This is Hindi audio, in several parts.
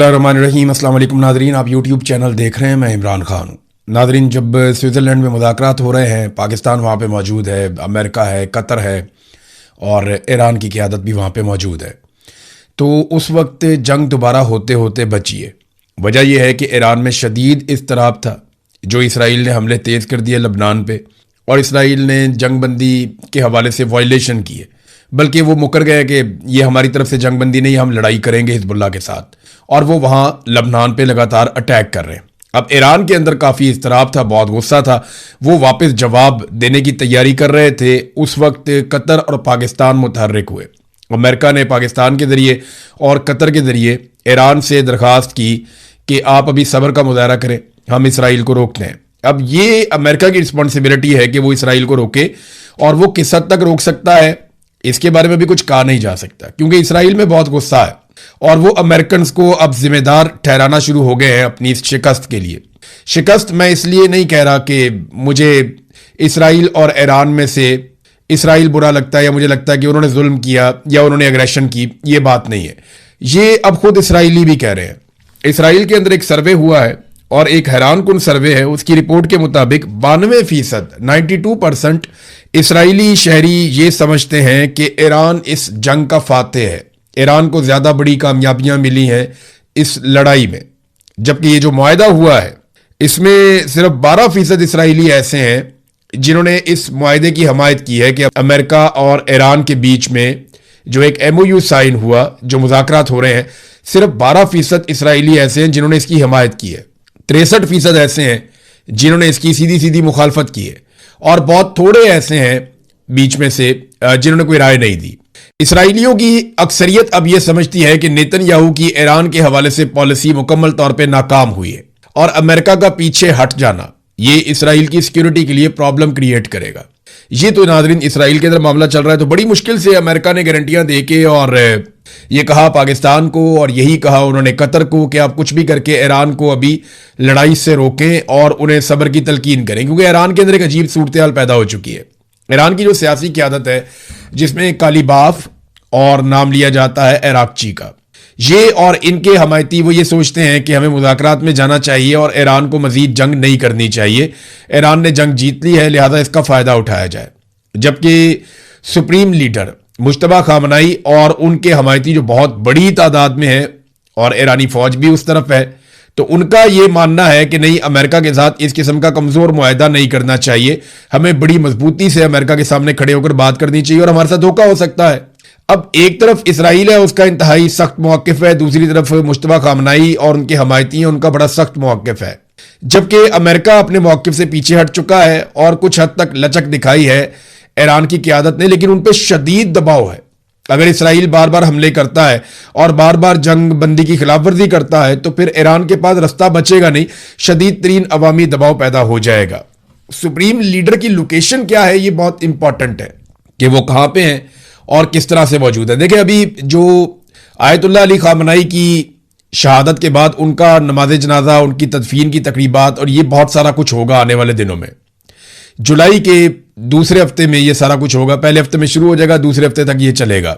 रहीम अस्सलाम वालेकुम नादरीन, आप यूट्यूब चैनल देख रहे हैं। मैं इमरान खान हूँ। नादरीन, जब स्विट्ज़रलैंड में मुज़ाकरात हो रहे हैं, पाकिस्तान वहाँ पे मौजूद है, अमेरिका है, कतर है और ईरान की क़यादत भी वहाँ पे मौजूद है, तो उस वक्त जंग दोबारा होते होते बची है। वजह यह है कि ईरान में शदीद इज़्तिराब था, जो इसराइल ने हमले तेज़ कर दिए लबनान पे, और इसराइल ने जंग बंदी के हवाले से वायलेशन किए, बल्कि वो मुकर गए कि ये हमारी तरफ से जंग बंदी नहीं, हम लड़ाई करेंगे हिजबुल्लाह के साथ, और वो वहाँ लबनान पे लगातार अटैक कर रहे हैं। अब ईरान के अंदर काफ़ी इज़्तिराब था, बहुत गुस्सा था, वो वापस जवाब देने की तैयारी कर रहे थे। उस वक्त कतर और पाकिस्तान मुतहर्रिक हुए। अमेरिका ने पाकिस्तान के ज़रिए और कतर के ज़रिए ईरान से दरख्वास्त की कि आप अभी सब्र का मुजाहरा करें, हम इसराइल को रोकते हैं। अब ये अमेरिका की रिस्पॉन्सिबिलिटी है कि वो इसराइल को रोके, और वो किस हद तक रोक सकता है इसके बारे में भी कुछ कहा नहीं जा सकता, क्योंकि इसराइल में बहुत गुस्सा है और वो अमेरिकन को अब जिम्मेदार ठहराना शुरू हो गए हैं अपनी इस शिकस्त के लिए। शिकस्त मैं इसलिए नहीं कह रहा कि मुझे इसराइल और ईरान में से इसराइल बुरा लगता है या मुझे लगता है कि उन्होंने जुल्म किया या उन्होंने एग्रेशन की, ये बात नहीं है। ये अब खुद इसराइली भी कह रहे हैं। इसराइल के अंदर एक सर्वे हुआ है और एक हैरान कुन सर्वे है। उसकी रिपोर्ट के मुताबिक 92% 92% इसराइली शहरी ये समझते हैं कि ईरान इस जंग का फातेह है, ईरान को ज़्यादा बड़ी कामयाबियां मिली हैं इस लड़ाई में। जबकि ये जो मुआहदा हुआ है, इसमें सिर्फ 12% इसराइली ऐसे हैं जिन्होंने इस मुआहदे की हमायत की है कि अमेरिका और ईरान के बीच में जो एक MOU साइन हुआ, जो मुज़ाकरात हो रहे हैं, सिर्फ 12% इसराइली ऐसे हैं जिन्होंने इसकी हमायत की है। 63% ऐसे हैं जिन्होंने इसकी सीधी सीधी मुखालफत की है, और बहुत थोड़े ऐसे हैं बीच में से जिन्होंने कोई राय नहीं दी। इसराइलियों की अक्सरियत अब यह समझती है कि नेतन्याहू की ईरान के हवाले से पॉलिसी मुकम्मल तौर पे नाकाम हुई है, और अमेरिका का पीछे हट जाना ये इसराइल की सिक्योरिटी के लिए प्रॉब्लम क्रिएट करेगा। ये तो नाज़रीन इसराइल के अंदर मामला चल रहा है, तो बड़ी मुश्किल से अमेरिका ने गारंटियां दे के और ये कहा पाकिस्तान को, और यही कहा उन्होंने कतर को कि आप कुछ भी करके ईरान को अभी लड़ाई से रोकें और उन्हें सब्र की तलकीन करें, क्योंकि ईरान के अंदर एक अजीब सूरत हाल पैदा हो चुकी है। ईरान की जो सियासी क़यादत है, जिसमें कालीबाफ और नाम लिया जाता है इराकची का, ये और इनके हमायती वो ये सोचते हैं कि हमें मुज़ाकरात में जाना चाहिए और ईरान को मजीद जंग नहीं करनी चाहिए। ईरान ने जंग जीत ली है, लिहाजा इसका फ़ायदा उठाया जाए। जबकि सुप्रीम लीडर मुश्तबा खामनाई और उनके हमायती जो बहुत बड़ी तादाद में है, और ईरानी फ़ौज भी उस तरफ है, तो उनका ये मानना है कि नहीं, अमेरिका के साथ इस किस्म का कमज़ोर मुआहदा नहीं करना चाहिए, हमें बड़ी मजबूती से अमेरिका के सामने खड़े होकर बात करनी चाहिए, और हमारे साथ धोखा हो सकता है। अब एक तरफ इसराइल है, उसका इंतहाई सख्त मौक़िफ़ है, दूसरी तरफ मुश्तबा खामनाई और उनके हमायती हैं, उनका बड़ा सख्त मौक़िफ़ है। जबकि अमेरिका अपने मौक़िफ़ से पीछे हट चुका है और कुछ हद तक लचक दिखाई है ईरान की क़यादत ने, लेकिन उन पर शदीद दबाव है। अगर इसराइल बार बार हमले करता है और बार बार जंग बंदी की खिलाफ वर्जी करता है, तो फिर ईरान के पास रास्ता बचेगा नहीं, शदीद तरीन अवामी दबाव पैदा हो जाएगा। सुप्रीम लीडर की लोकेशन क्या है, ये बहुत इंपॉर्टेंट है कि वो कहाँ पे हैं और किस तरह से मौजूद है। देखिए, अभी जो आयतुल्लाह अली खामनाई की शहादत के बाद उनका नमाज जनाजा, उनकी तदफीन की तकरीबात, और ये बहुत सारा कुछ होगा आने वाले दिनों में। जुलाई के दूसरे हफ्ते में ये सारा कुछ होगा, पहले हफ्ते में शुरू हो जाएगा, दूसरे हफ्ते तक ये चलेगा।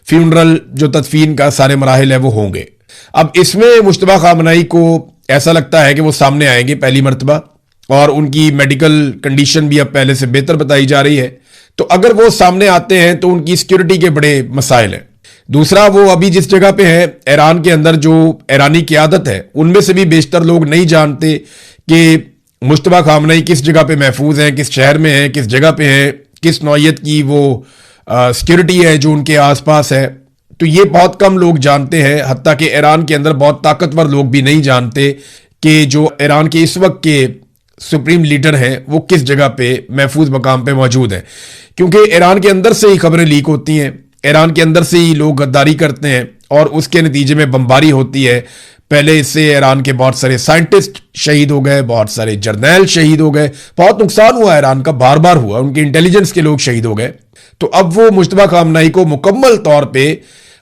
फ्यूनरल जो तदफीन का सारे मराहिल है वो होंगे। अब इसमें मुश्तबा खामनाई को ऐसा लगता है कि वो सामने आएंगे पहली मरतबा, और उनकी मेडिकल कंडीशन भी अब पहले से बेहतर बताई जा रही है। तो अगर वो सामने आते हैं तो उनकी सिक्योरिटी के बड़े मसाइल हैं। दूसरा, वो अभी जिस जगह पे है ईरान के अंदर, जो ईरानी क़यादत है, उनमें से भी बेशतर लोग नहीं जानते कि मुश्तबा खामनाई किस जगह पे महफूज हैं, किस शहर में हैं, किस जगह पे हैं, किस नौइयत की वो सिक्योरिटी है जो उनके आसपास है। तो ये बहुत कम लोग जानते हैं, हत्ता कि ईरान के अंदर बहुत ताकतवर लोग भी नहीं जानते कि जो ईरान के इस वक्त के सुप्रीम लीडर हैं वो किस जगह पे महफूज मकाम पे मौजूद हैं। क्योंकि ईरान के अंदर से ही खबरें लीक होती हैं, ईरान के अंदर से ही लोग गद्दारी करते हैं, और उसके नतीजे में बमबारी होती है। पहले इससे ईरान के बहुत सारे साइंटिस्ट शहीद हो गए, बहुत सारे जर्नैल शहीद हो गए, बहुत नुकसान हुआ ईरान का, बार बार हुआ, उनके इंटेलिजेंस के लोग शहीद हो गए। तो अब वो मुश्तबा खामनाई को मुकम्मल तौर पे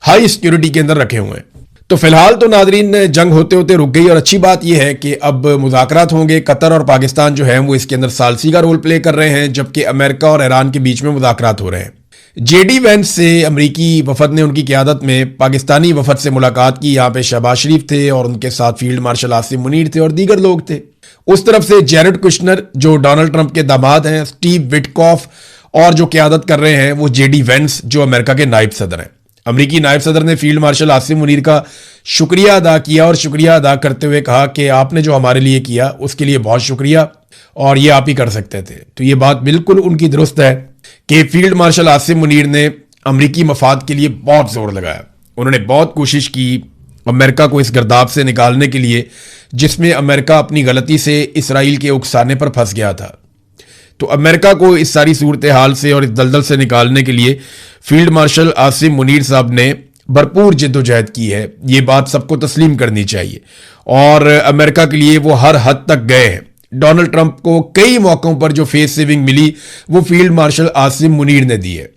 हाई सिक्योरिटी के अंदर रखे हुए हैं। तो फिलहाल तो नादरीन जंग होते होते रुक गई, और अच्छी बात यह है कि अब मुज़ाकरात होंगे। कतर और पाकिस्तान जो है वो इसके अंदर सालसी का रोल प्ले कर रहे हैं, जबकि अमेरिका और ईरान के बीच में मुज़ाकरात हो रहे हैं। जेडी वेंस से अमेरिकी वफद ने उनकी क़यादत में पाकिस्तानी वफद से मुलाकात की। यहाँ पे शहबाज शरीफ थे और उनके साथ फील्ड मार्शल आसिम मुनीर थे और दीगर लोग थे। उस तरफ से जैरेड कुशनर जो डोनाल्ड ट्रंप के दामाद हैं, स्टीव विटकॉफ, और जो क़यादत कर रहे हैं वो जेडी वेंस जो अमेरिका के नायब सदर हैं। अमेरिकी नायब सदर ने फील्ड मार्शल आसिम मुनीर का शुक्रिया अदा किया और शुक्रिया अदा करते हुए कहा कि आपने जो हमारे लिए किया उसके लिए बहुत शुक्रिया और ये आप ही कर सकते थे। तो ये बात बिल्कुल उनकी दुरुस्त है कि फील्ड मार्शल आसिम मुनीर ने अमेरिकी मफाद के लिए बहुत जोर लगाया। उन्होंने बहुत कोशिश की अमेरिका को इस गर्दाब से निकालने के लिए जिसमें अमेरिका अपनी गलती से इसराइल के उकसाने पर फंस गया था। तो अमेरिका को इस सारी सूरत हाल से और इस दलदल से निकालने के लिए फील्ड मार्शल आसिम मुनीर साहब ने भरपूर जिद्दोजहद की है। ये बात सबको तस्लीम करनी चाहिए और अमेरिका के लिए वो हर हद तक गए हैं। डोनाल्ड ट्रंप को कई मौकों पर जो फेस सेविंग मिली वो फील्ड मार्शल आसिम मुनीर ने दी है।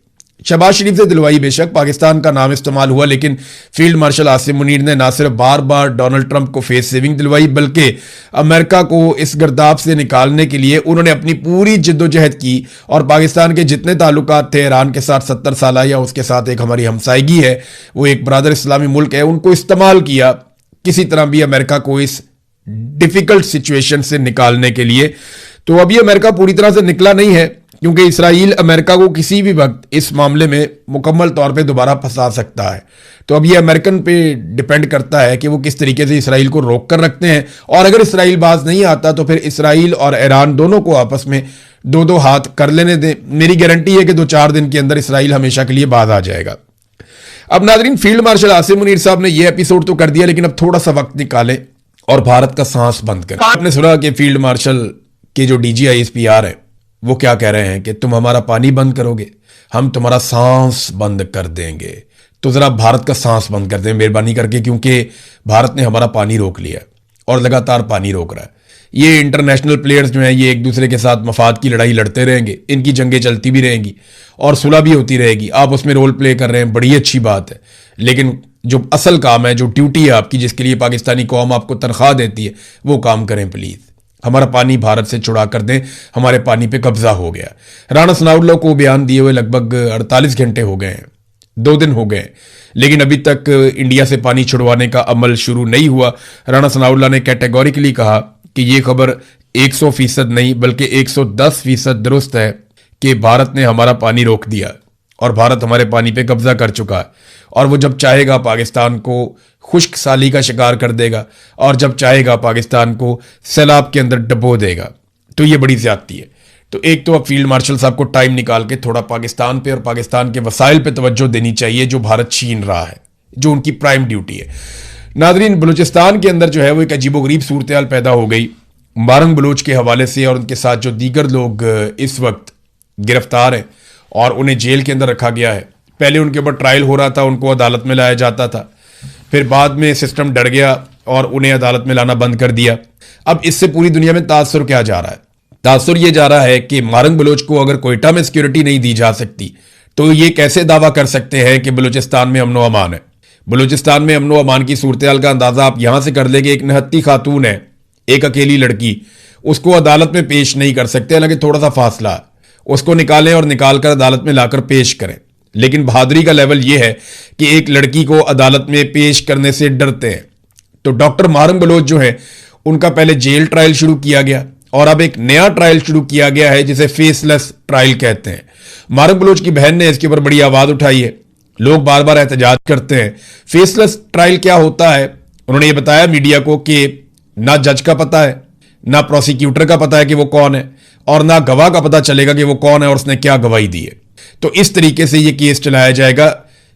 शहबाज शरीफ से दिलवाई बेशक, पाकिस्तान का नाम इस्तेमाल हुआ, लेकिन फील्ड मार्शल आसिम मुनीर ने ना सिर्फ बार बार डोनाल्ड ट्रंप को फेस सेविंग दिलवाई बल्कि अमेरिका को इस गर्दाब से निकालने के लिए उन्होंने अपनी पूरी जिद्दोजहद की और पाकिस्तान के जितने ताल्लुकात थे ईरान के साथ 70 साल या उसके साथ एक हमारी हमसायगी है, वो एक बरादर इस्लामी मुल्क है, उनको इस्तेमाल किया किसी तरह भी अमेरिका को इस डिफिकल्ट सिचुएशन से निकालने के लिए। तो अभी अमेरिका पूरी तरह से निकला नहीं है क्योंकि इसराइल अमेरिका को किसी भी वक्त इस मामले में मुकम्मल तौर पे दोबारा फंसा सकता है। तो अब ये अमेरिकन पे डिपेंड करता है कि वो किस तरीके से इसराइल को रोक कर रखते हैं और अगर इसराइल बाज नहीं आता तो फिर इसराइल और ईरान दोनों को आपस में दो दो हाथ कर लेने दें। मेरी गारंटी है कि 2-4 दिन के अंदर इसराइल हमेशा के लिए बाज आ जाएगा। अब नाजरीन, फील्ड मार्शल आसिम मुनीर साहब ने यह एपिसोड तो कर दिया, लेकिन अब थोड़ा सा वक्त निकालें और भारत का सांस बंद करें। आपने सुना कि फील्ड मार्शल के जो DGISPR है वो क्या कह रहे हैं कि तुम हमारा पानी बंद करोगे, हम तुम्हारा सांस बंद कर देंगे। तो जरा भारत का सांस बंद कर दें मेहरबानी करके, क्योंकि भारत ने हमारा पानी रोक लिया और लगातार पानी रोक रहा है। ये इंटरनेशनल प्लेयर्स जो हैं ये एक दूसरे के साथ मफाद की लड़ाई लड़ते रहेंगे, इनकी जंगें चलती भी रहेंगी और सुलह भी होती रहेगी। आप उसमें रोल प्ले कर रहे हैं, बड़ी अच्छी बात है, लेकिन जो असल काम है, जो ड्यूटी है आपकी, जिसके लिए पाकिस्तानी कौम आपको तनख्वाह देती है, वो काम करें प्लीज़। हमारा पानी भारत से छुड़ा कर दें, हमारे पानी पे कब्जा हो गया। राणा सनाउल्लाह को बयान दिए हुए लगभग 48 घंटे हो गए हैं, 2 दिन हो गए, लेकिन अभी तक इंडिया से पानी छुड़वाने का अमल शुरू नहीं हुआ। राणा सनाउल्लाह ने कैटेगोरिकली कहा कि ये खबर 100% नहीं बल्कि 110% दुरुस्त है कि भारत ने हमारा पानी रोक दिया और भारत हमारे पानी पे कब्जा कर चुका है और वो जब चाहेगा पाकिस्तान को खुश्क साली का शिकार कर देगा और जब चाहेगा पाकिस्तान को सैलाब के अंदर डबो देगा। तो ये बड़ी ज्यादती है। तो एक तो अब फील्ड मार्शल साहब को टाइम निकाल के थोड़ा पाकिस्तान पे और पाकिस्तान के वसाइल पे तवज्जो देनी चाहिए जो भारत छीन रहा है, जो उनकी प्राइम ड्यूटी है। नाजरीन, बलूचिस्तान के अंदर जो है वो एक अजीबोगरीब सूरत हाल पैदा हो गई मारंग बलूच के हवाले से और उनके साथ जो दीगर लोग इस वक्त गिरफ्तार हैं और उन्हें जेल के अंदर रखा गया है। पहले उनके ऊपर ट्रायल हो रहा था, उनको अदालत में लाया जाता था, फिर बाद में सिस्टम डर गया और उन्हें अदालत में लाना बंद कर दिया। अब इससे पूरी दुनिया में तासुर क्या जा रहा है? तासुर ये जा रहा है कि मारंग बलूच को अगर कोयटा में सिक्योरिटी नहीं दी जा सकती तो ये कैसे दावा कर सकते हैं कि बलूचिस्तान में अमनो अमान है। बलूचिस्तान में अमनो अमान की सूरत हाल का अंदाजा आप यहां से कर ले कि एक निहत्ती खातून है, एक अकेली लड़की, उसको अदालत में पेश नहीं कर सकते, हालांकि थोड़ा सा फासला है, उसको निकालें और निकालकर अदालत में लाकर पेश करें। लेकिन बहादुरी का लेवल यह है कि एक लड़की को अदालत में पेश करने से डरते हैं। तो डॉक्टर मारंग बलोच जो है उनका पहले जेल ट्रायल शुरू किया गया और अब एक नया ट्रायल शुरू किया गया है जिसे फेसलेस ट्रायल कहते हैं। मारंग बलोच की बहन ने इसके ऊपर बड़ी आवाज उठाई है, लोग बार बार एहतजाज करते हैं। फेसलेस ट्रायल क्या होता है? उन्होंने ये बताया मीडिया को कि ना जज का पता है, ना प्रोसिक्यूटर का पता है कि वो कौन है और ना गवाह का पता चलेगा कि वो कौन है और उसने क्या गवाही दी है। तो इस तरीके से ये केस चलाया जाएगा,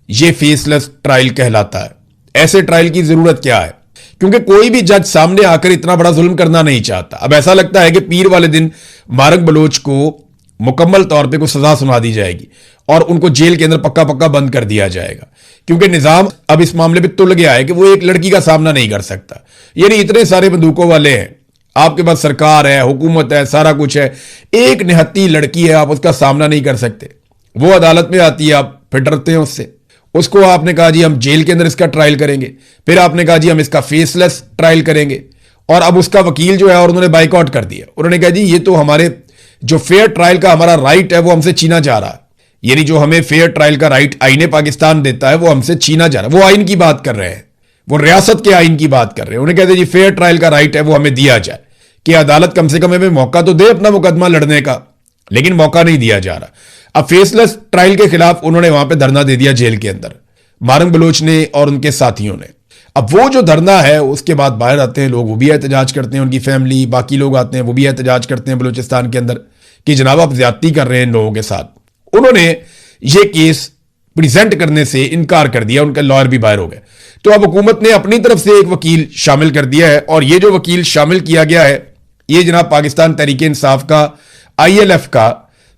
ये फेसलेस ट्रायल कहलाता है। ऐसे ट्रायल की जरूरत क्या है? क्योंकि कोई भी जज सामने आकर इतना बड़ा जुल्म करना नहीं चाहता। अब ऐसा लगता है कि पीर वाले दिन मारंग बलोच को मुकम्मल तौर पे कुछ सजा सुना दी जाएगी और उनको जेल के अंदर पक्का पक्का बंद कर दिया जाएगा, क्योंकि निजाम अब इस मामले पे तुल गया है कि वो एक लड़की का सामना नहीं कर सकता। यानी इतने सारे बंदूकों वाले हैं, आपके पास सरकार है, हुकूमत है, सारा कुछ है, एक निहत्ती लड़की है, आप उसका सामना नहीं कर सकते। वो अदालत में आती है, आप फिर डरते हैं उससे। उसको आपने कहा जी हम जेल के अंदर इसका ट्रायल करेंगे, फिर आपने कहा जी हम इसका फेसलेस ट्रायल करेंगे, और अब उसका वकील जो है और उन्होंने बाइकआउट कर दिया। उन्होंने कहा जी ये तो हमारे जो फेयर ट्रायल का हमारा राइट है वो हमसे छीना जा रहा है। यानी जो हमें फेयर ट्रायल का राइट आईने पाकिस्तान देता है वो हमसे छीना जा रहा है। वो आइन की बात कर रहे हैं, वो रियासत के आइन की बात कर रहे हैं। उन्हें कहते हैं जी फेयर ट्रायल का राइट है वो हमें दिया जाए, कि अदालत कम से कम हमें मौका तो दे अपना मुकदमा लड़ने का, लेकिन मौका नहीं दिया जा रहा। अब फेसलेस ट्रायल के खिलाफ उन्होंने वहां पे धरना दे दिया जेल के अंदर, मारंग बलोच ने और उनके साथियों ने। अब वो जो धरना है उसके बाद बाहर आते हैं लोग, वो भी एहतजाज करते हैं, उनकी फैमिली बाकी लोग आते हैं वो भी एहतजाज करते हैं बलूचिस्तान के अंदर कि जनाब आप ज्यादती कर रहे हैं इन लोगों के साथ। उन्होंने ये केस प्रेजेंट करने से इनकार कर दिया, उनके लॉयर भी बाहर हो गए। तो अब हुकूमत ने अपनी तरफ से एक वकील शामिल कर दिया है, और ये जो वकील शामिल किया गया है ये जनाब पाकिस्तान तहरीक इंसाफ का ILF का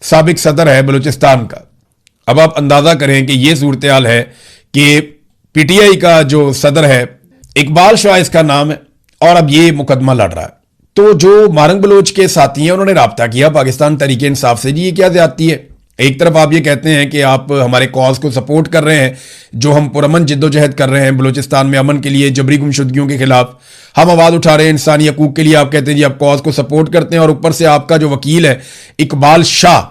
साबिक सदर है बलूचिस्तान का। अब आप अंदाजा करें कि ये सूरत हाल है कि PTI का जो सदर है इकबाल शाह इसका नाम है, और अब ये मुकदमा लड़ रहा है। तो जो मारंग बलोच के साथी हैं उन्होंने राब्ता किया पाकिस्तान तहरीक इंसाफ से, जी ये क्या ज्यादती है। एक तरफ आप ये कहते हैं कि आप हमारे कॉज को सपोर्ट कर रहे हैं, जो हम पुरअमन जिद्दोजहद कर रहे हैं बलूचिस्तान में अमन के लिए, जबरी गुमशुदगियों के खिलाफ हम आवाज उठा रहे हैं, इंसानी हकूक के लिए। आप कहते हैं जी आप कॉज को सपोर्ट करते हैं, और ऊपर से आपका जो वकील है इकबाल शाह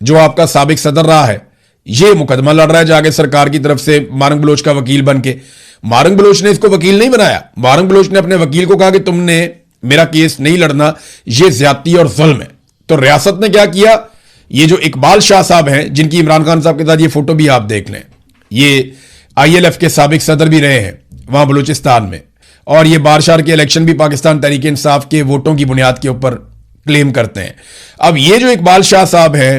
जो आपका साबिक सदर रहा है ये मुकदमा लड़ रहा है जाके सरकार की तरफ से मारंग बलोच का वकील बन के। मारंग बलोच ने इसको वकील नहीं बनाया, मारंग बलोच ने अपने वकील को कहा कि तुमने मेरा केस नहीं लड़ना, ये ज्यादती और जुल्म है। तो रियासत ने क्या किया, ये जो इकबाल शाह साहब हैं जिनकी इमरान खान साहब के साथ ये फोटो भी आप देख लें, ये ILF के साबिक सदर भी रहे हैं वहां बलूचिस्तान में, और ये बारशार के इलेक्शन भी पाकिस्तान तहरीक इंसाफ के वोटों की बुनियाद के ऊपर क्लेम करते हैं। अब ये जो इकबाल शाह साहब हैं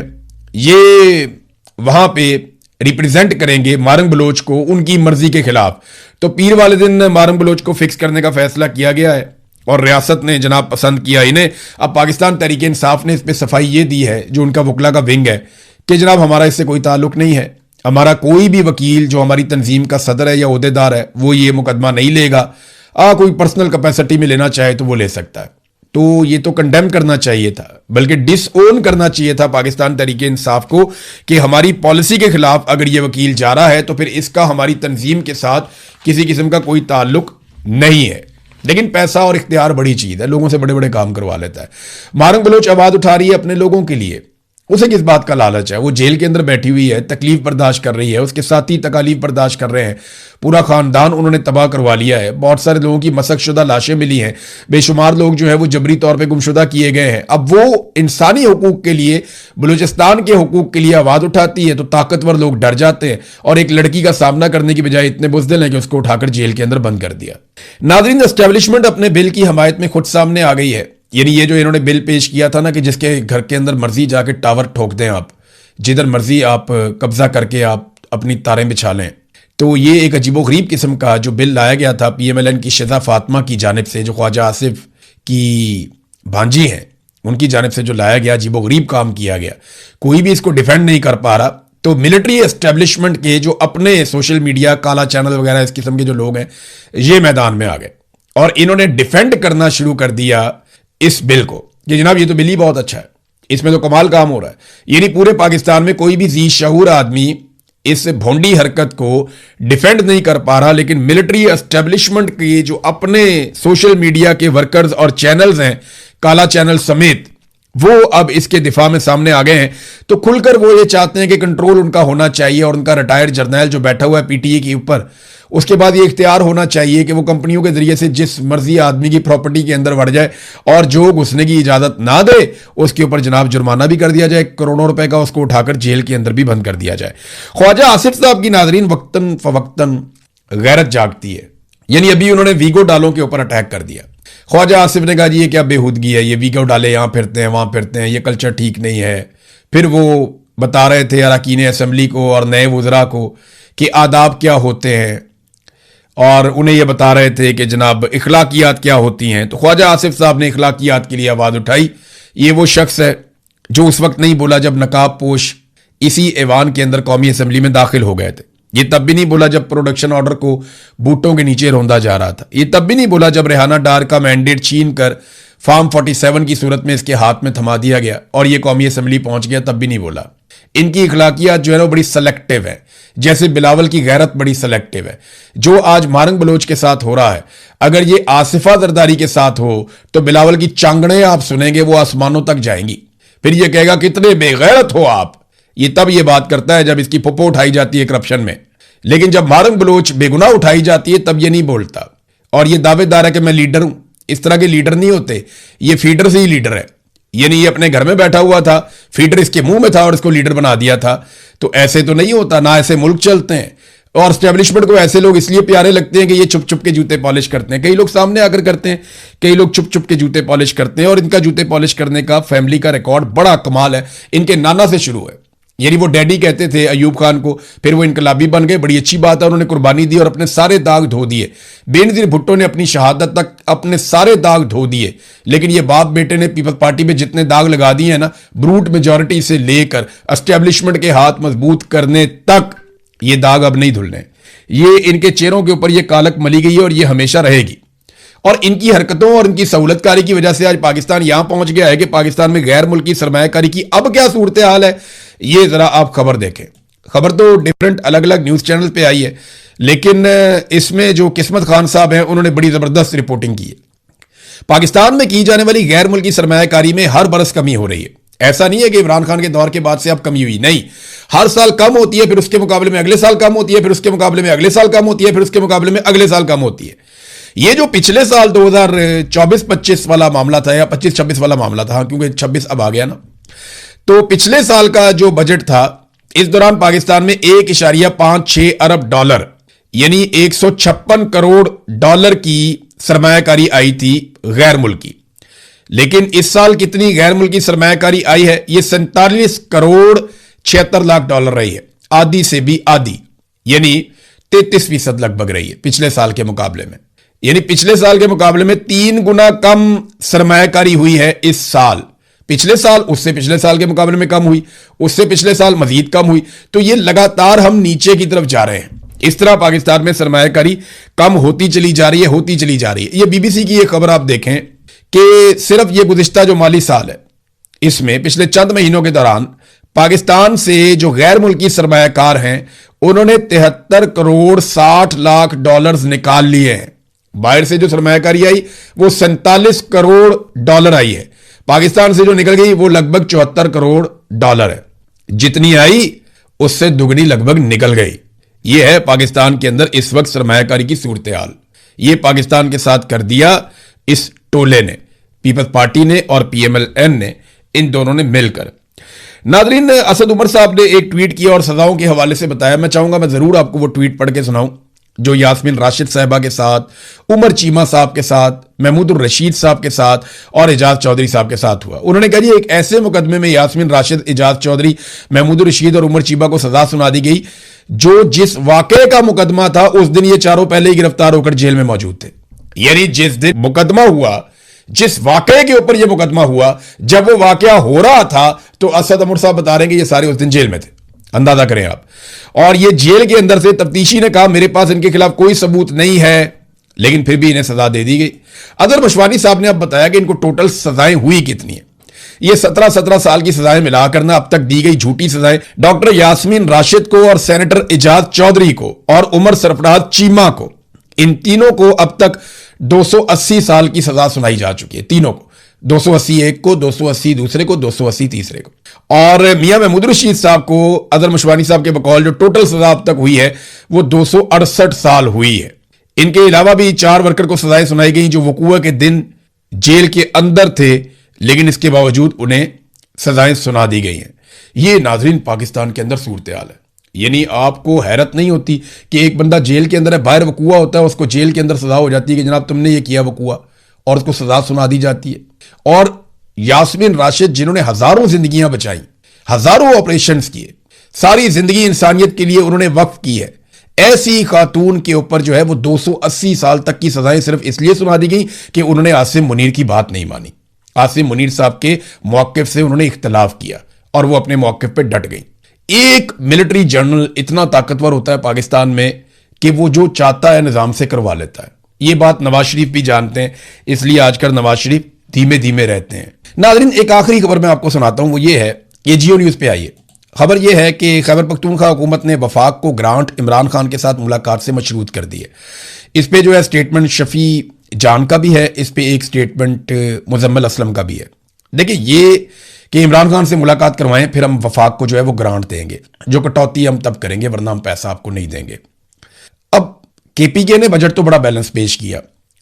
ये वहां पे रिप्रेजेंट करेंगे मारंग बलोच को उनकी मर्जी के खिलाफ। तो पीर वाले दिन मारंग बलोच को फिक्स करने का फैसला किया गया है, और रियासत ने जनाब पसंद किया इन्हें। अब पाकिस्तान तहरीक इंसाफ ने इस पर सफाई ये दी है, जो उनका वकला का विंग है, कि जनाब हमारा इससे कोई ताल्लुक नहीं है, हमारा कोई भी वकील जो हमारी तंजीम का सदर है या ओहदेदार है वो ये मुकदमा नहीं लेगा। कोई पर्सनल कैपेसिटी में लेना चाहे तो वो ले सकता है। तो ये तो कंडेम करना चाहिए था, बल्कि डिसओन करना चाहिए था पाकिस्तान तहरीक इंसाफ को, कि हमारी पॉलिसी के खिलाफ अगर ये वकील जा रहा है तो फिर इसका हमारी तंजीम के साथ किसी किस्म का कोई ताल्लुक नहीं है। लेकिन पैसा और इख्तियार बड़ी चीज है, लोगों से बड़े बड़े काम करवा लेता है। मारंग बलोच आवाज उठा रही है अपने लोगों के लिए, उसे किस बात का लालच है। वो जेल के अंदर बैठी हुई है, तकलीफ बर्दाश्त कर रही है, उसके साथी तकालीफ बर्दाश्त कर रहे हैं, पूरा खानदान उन्होंने तबाह करवा लिया है, बहुत सारे लोगों की मसकशुदा लाशें मिली हैं, बेशुमार लोग जो है वो जबरी तौर पे गुमशुदा किए गए हैं। अब वो इंसानी हुकूक के लिए, बलूचिस्तान के हुकूक के लिए आवाज उठाती है तो ताकतवर लोग डर जाते हैं, और एक लड़की का सामना करने की बजाय इतने बुज़दिल हैं कि उसको उठाकर जेल के अंदर बंद कर दिया। नाज़रीन, एस्टेब्लिशमेंट अपने बिल की हमायत में खुद सामने आ गई है। यानी ये जो इन्होंने बिल पेश किया था ना कि जिसके घर के अंदर मर्जी जाके टावर ठोक दें आप, जिधर मर्जी आप कब्जा करके आप अपनी तारें बिछा लें, तो ये एक अजीबोगरीब किस्म का जो बिल लाया गया था PMLN की शिजा फातिमा की जानिब से, जो ख्वाजा आसिफ की भांजी हैं उनकी जानिब से जो लाया गया, अजीबोगरीब काम किया गया। कोई भी इसको डिफेंड नहीं कर पा रहा। तो मिलिट्री एस्टेब्लिशमेंट के जो अपने सोशल मीडिया काला चैनल वगैरह इस किस्म के जो लोग हैं ये मैदान में आ गए, और इन्होंने डिफेंड करना शुरू कर दिया इस बिल को कि जनाब ये तो बिल ही बहुत अच्छा है, इसमें तो कमाल काम हो रहा है। यानी पूरे पाकिस्तान में कोई भी जी शऊर आदमी इस भोंडी हरकत को डिफेंड नहीं कर पा रहा, लेकिन मिलिट्री एस्टेब्लिशमेंट के जो अपने सोशल मीडिया के वर्कर्स और चैनल्स हैं, काला चैनल समेत, वो अब इसके दिफा में सामने आ गए हैं। तो खुलकर वो ये चाहते हैं कि कंट्रोल उनका होना चाहिए, और उनका रिटायर्ड जर्नैल जो बैठा हुआ है PTA के ऊपर, उसके बाद ये इख्तियार होना चाहिए कि वो कंपनियों के जरिए से जिस मर्जी आदमी की प्रॉपर्टी के अंदर बढ़ जाए, और जो घुसने की इजाजत ना दे उसके ऊपर जनाब जुर्माना भी कर दिया जाए, करोड़ों रुपए का, उसको उठाकर जेल के अंदर भी बंद कर दिया जाए। ख्वाजा आसिफ साहब की नाजरीन वक्तन फवक्तन गैरत जागती है। यानी अभी उन्होंने वीगो डालों के ऊपर अटैक कर दिया। ख्वाजा आसिफ ने कहा जी ये क्या बेहूदगी है, ये वीगो डाले यहाँ फिरते हैं वहां फिरते हैं, ये कल्चर ठीक नहीं है। फिर वो बता रहे थे अरकान असेंबली को और नए वज़रा को कि आदाब क्या होते हैं, और उन्हें यह बता रहे थे कि जनाब इखलाकियात क्या होती हैं। तो ख्वाजा आसिफ साहब ने इखलाकियात के लिए आवाज़ उठाई। ये वो शख्स है जो उस वक्त नहीं बोला जब नकाब पोश इसी ऐवान के अंदर कौमी असेंबली में दाखिल हो गए थे। ये तब भी नहीं बोला जब प्रोडक्शन ऑर्डर को बूटों के नीचे रौंदा जा रहा था। ये तब भी नहीं बोला जब रेहाना डार का मैंडेट छीन कर फार्म 47 की सूरत में इसके हाथ में थमा दिया गया और ये कौमी असेंबली पहुंच गया, तब भी नहीं बोला। इनकी इखलाकियात जो है ना बड़ी सेलेक्टिव है, जैसे बिलावल की गैरत बड़ी सेलेक्टिव है। जो आज मारंग बलोच के साथ हो रहा है, अगर ये आसिफा जरदारी के साथ हो तो बिलावल की चांगड़ें आप सुनेंगे वो आसमानों तक जाएंगी। फिर ये कहेगा कितने बेगैरत हो आप, ये तब ये बात करता है जब इसकी पुप्पो उठाई जाती है करप्शन में, लेकिन जब मारम बलोच बेगुनाह उठाई जाती है तब ये नहीं बोलता। और ये दावेदार है कि मैं लीडर हूं। इस तरह के लीडर नहीं होते, ये फीडर से ही लीडर है। यानी ये अपने घर में बैठा हुआ था, फीडर इसके मुंह में था और इसको लीडर बना दिया था। तो ऐसे तो नहीं होता ना, ऐसे मुल्क चलते हैं। और स्टैब्लिशमेंट को ऐसे लोग इसलिए प्यारे लगते हैं कि ये छुप छुप के जूते पॉलिश करते हैं। कई लोग सामने आकर करते हैं, कई लोग छुप छुप के जूते पॉलिश करते हैं। और इनका जूते पॉलिश करने का फैमिली का रिकॉर्ड बड़ा कमाल है, इनके नाना से शुरू है। यानी वो डैडी कहते थे अयूब खान को, फिर वो इनकलाबी बन गए, बड़ी अच्छी बात है, उन्होंने कुर्बानी दी और अपने सारे दाग धो दिए। बेनजीर भुट्टो ने अपनी शहादत तक अपने सारे दाग धो दिए, लेकिन ये बाप बेटे ने पीपल्स पार्टी में जितने दाग लगा दिए हैं ना, ब्रूट मेजॉरिटी से लेकर एस्टेब्लिशमेंट के हाथ मजबूत करने तक, ये दाग अब नहीं धुलने। ये इनके चेहरों के ऊपर ये कालक मली गई है और ये हमेशा रहेगी। और इनकी हरकतों और इनकी सहूलतकारी की वजह से आज पाकिस्तान यहां पहुंच गया है कि पाकिस्तान में गैर मुल्की सरमायाकारी की अब क्या सूरत हाल है, ये जरा आप खबर देखें। खबर तो डिफरेंट अलग अलग न्यूज चैनल पे आई है, लेकिन इसमें जो किस्मत खान साहब हैं उन्होंने बड़ी जबरदस्त रिपोर्टिंग की है। पाकिस्तान में की जाने वाली गैर मुल्की सरमायाकारी में हर बरस कमी हो रही है। ऐसा नहीं है कि इमरान खान के दौर के बाद से अब कमी हुई, नहीं, हर साल कम होती है, फिर उसके मुकाबले में अगले साल कम होती है, फिर उसके मुकाबले में अगले साल कम होती है, फिर उसके मुकाबले में अगले साल कम होती है। ये जो पिछले साल 2024-25 वाला मामला था, या 25-26 वाला मामला था, क्योंकि 26 अब आ गया ना, तो पिछले साल का जो बजट था, इस दौरान पाकिस्तान में 1.56 अरब डॉलर यानी 156 करोड़ डॉलर की सरमायाकारी आई थी गैर मुल्की। लेकिन इस साल कितनी गैर मुल्की सरमायाकारी आई है? ये 47 करोड़ 76 लाख डॉलर रही है, आधी से भी आधी, यानी 33% लगभग रही है पिछले साल के मुकाबले में। यानी पिछले साल के मुकाबले में 3 गुना कम सरमायाकारी हुई है इस साल। पिछले साल उससे पिछले साल के मुकाबले में कम हुई, उससे पिछले साल मजीद कम हुई। तो ये लगातार हम नीचे की तरफ जा रहे हैं। इस तरह पाकिस्तान में सरमायाकारी कम होती चली जा रही है, होती चली जा रही है। ये बीबीसी की एक खबर आप देखें कि सिर्फ ये गुज़िश्ता जो माली साल है, इसमें पिछले चंद महीनों के दौरान पाकिस्तान से जो गैर मुल्की सरमायाकार हैं उन्होंने 73 करोड़ 60 लाख डॉलर्स निकाल लिए हैं। बाहर से जो सरमायाकारी आई वो 47 करोड़ डॉलर आई है, पाकिस्तान से जो निकल गई वो लगभग 74 करोड़ डॉलर है। जितनी आई उससे दुगनी लगभग निकल गई। ये है पाकिस्तान के अंदर इस वक्त सरमायाकारी की सूरत हाल। ये पाकिस्तान के साथ कर दिया इस टोले ने, पीपल्स पार्टी ने और पीएमएलएन ने, इन दोनों ने मिलकर। नादरीन, असद उमर साहब ने एक ट्वीट किया और सजाओं के हवाले से बताया। मैं चाहूंगा मैं जरूर आपको वो ट्वीट पढ़ के सुनाऊं जो यास्मीन राशिद साहिबा के साथ, उमर चीमा साहब के साथ, महमूदुर रशीद साहब के साथ और एजाज चौधरी साहब के साथ हुआ। उन्होंने कहा जी एक ऐसे मुकदमे में यास्मीन राशिद, एजाज चौधरी, महमूदुर रशीद और उमर चीमा को सजा सुना दी गई जो जिस वाकये का मुकदमा था उस दिन ये चारों पहले ही गिरफ्तार होकर जेल में मौजूद थे। यानी जिस दिन मुकदमा हुआ, जिस वाकये के ऊपर यह मुकदमा हुआ, जब वो वाकया हो रहा था तो असद उमर साहब बता रहे हैं कि ये सारे उस दिन जेल में थे। अंदाजा करें आप। और ये जेल के अंदर से तफ्तीशी ने कहा मेरे पास इनके खिलाफ कोई सबूत नहीं है, लेकिन फिर भी इन्हें सजा दे दी गई। अदर मशवानी साहब ने अब बताया कि इनको टोटल सजाएं हुई कितनी है। ये 17-17 साल की सजाएं मिला करना अब तक दी गई झूठी सजाएं डॉक्टर यास्मीन राशिद को और सेनेटर एजाज चौधरी को और उमर सरफराज चीमा को, इन तीनों को अब तक 280 साल की सजा सुनाई जा चुकी है। तीनों को 280 एक को, 280 दूसरे को, 280 तीसरे को। और मियां महमूद रशीद साहब को अदर मशवानी साहब के बकौल जो टोटल सजा अब तक हुई है वो 268 साल हुई है। इनके अलावा भी 4 वर्कर को सजाएं सुनाई गई जो वकूआ के दिन जेल के अंदर थे, लेकिन इसके बावजूद उन्हें सजाएं सुना दी गई हैं। ये नाजरीन पाकिस्तान के अंदर सूरत हाल है। यानी आपको हैरत नहीं होती कि एक बंदा जेल के अंदर है, बाहर वकूआ होता है, उसको जेल के अंदर सजा हो जाती है कि जनाब तुमने ये किया वकूआ, और उसको सजा सुना दी जाती है। और यास्मीन राशिद जिन्होंने हजारों जिंदगियां बचाई, हजारों ऑपरेशंस किए, सारी जिंदगी इंसानियत के लिए उन्होंने वक्फ की है, ऐसी खातून के ऊपर जो है वो 280 साल तक की सजाएं सिर्फ इसलिए सुना दी गई कि उन्होंने आसिम मुनीर की बात नहीं मानी। आसिम मुनीर साहब के मौक़िफ़ से उन्होंने इख्तलाफ किया और वो अपने मौक़िफ़ पे डट गई। एक मिलिट्री जनरल इतना ताकतवर होता है पाकिस्तान में कि वो जो चाहता है निज़ाम से करवा लेता है। ये बात नवाज शरीफ भी जानते हैं, इसलिए आजकल नवाज शरीफ धीमे धीमे रहते हैं। नाज़रीन, एक आखिरी खबर मैं आपको सुनाता हूं, वो ये है, ये जियो न्यूज़ पे आई है। खबर यह है कि खैबर पख्तूनख्वा हुकूमत ने वफाक को ग्रांट इमरान खान के साथ मुलाकात से मशरूत कर दी है। इस पे जो है स्टेटमेंट शफी जान का भी है, इस पे एक स्टेटमेंट मुजम्मिल असलम का भी है। देखिए, ये कि इमरान खान से मुलाकात करवाएं, फिर हम वफाक को जो है वो ग्रांट देंगे, जो कटौती हम तब करेंगे, वरना हम पैसा आपको नहीं देंगे। अब केपीके ने बजट तो बड़ा बैलेंस पेश किया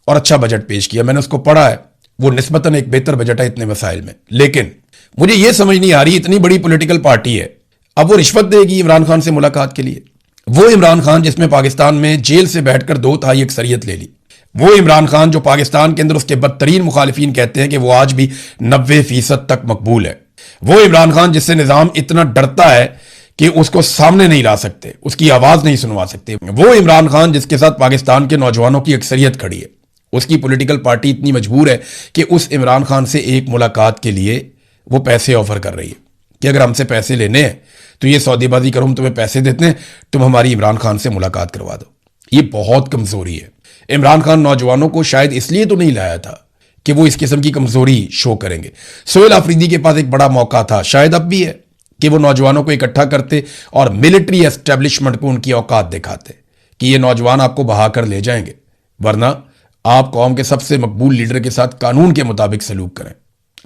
और अच्छा बजट पेश किया, मैंने उसको पढ़ा है, वो निस्बतन एक बेहतर बजट है इतने वसाइल में। लेकिन मुझे ये समझ नहीं आ रही, इतनी बड़ी पॉलिटिकल पार्टी है, अब वो रिश्वत देगी इमरान खान से मुलाकात के लिए? वो इमरान खान जिसमें पाकिस्तान में जेल से बैठकर 2/3 अक्सरियत ले ली, वो इमरान खान जो पाकिस्तान के अंदर उसके बदतरीन मुखालिफिन कहते हैं कि वो आज भी 90% तक मकबूल है, वो इमरान खान जिससे निजाम इतना डरता है कि उसको सामने नहीं ला सकते, उसकी आवाज नहीं सुनवा सकते, वो इमरान खान जिसके साथ पाकिस्तान के नौजवानों की अक्सरियत खड़ी है, उसकी पॉलिटिकल पार्टी इतनी मजबूर है कि उस इमरान खान से एक मुलाकात के लिए वो पैसे ऑफर कर रही है कि अगर हमसे पैसे लेने हैं तो ये सौदेबाजी करो, हम तुम्हें पैसे देते हैं, तुम हमारी इमरान खान से मुलाकात करवा दो। ये बहुत कमजोरी है। इमरान खान नौजवानों को शायद इसलिए तो नहीं लाया था कि वो इस किस्म की कमजोरी शो करेंगे। सोहेल आफरीदी के पास एक बड़ा मौका था, शायद अब भी है, कि वो नौजवानों को इकट्ठा करते और मिलिट्री एस्टेब्लिशमेंट को उनकी औकात दिखाते कि ये नौजवान आपको बहा कर ले जाएंगे, वरना आप कौम के सबसे मकबूल लीडर के साथ कानून के मुताबिक सलूक करें।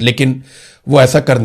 लेकिन वो ऐसा करने